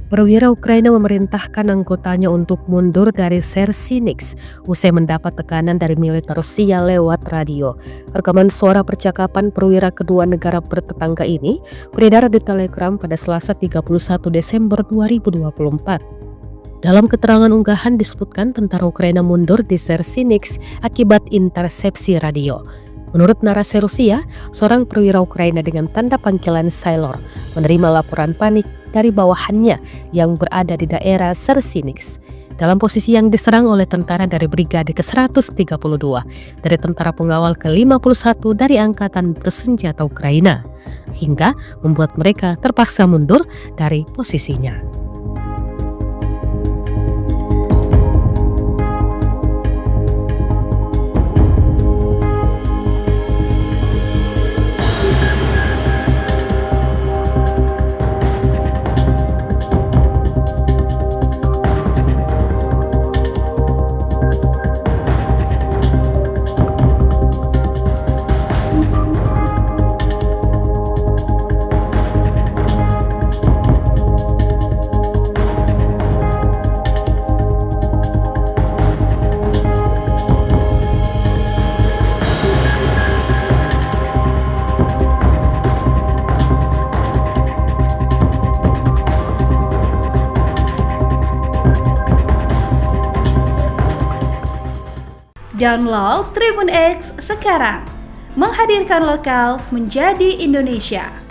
Perwira Ukraina memerintahkan anggotanya untuk mundur dari Sersinix usai mendapat tekanan dari militer Rusia lewat radio. Rekaman suara percakapan perwira kedua negara bertetangga ini beredar di Telegram pada Selasa 31 Desember 2024. Dalam keterangan unggahan disebutkan tentara Ukraina mundur di Sersinix akibat intersepsi radio. Menurut narasi Rusia, seorang perwira Ukraina dengan tanda panggilan Sailor menerima laporan panik dari bawahannya yang berada di daerah Sersinix dalam posisi yang diserang oleh tentara dari Brigade ke-132 dari tentara pengawal ke-51 dari Angkatan Bersenjata Ukraina, hingga membuat mereka terpaksa mundur dari posisinya. Download Tribun X sekarang, menghadirkan lokal menjadi Indonesia.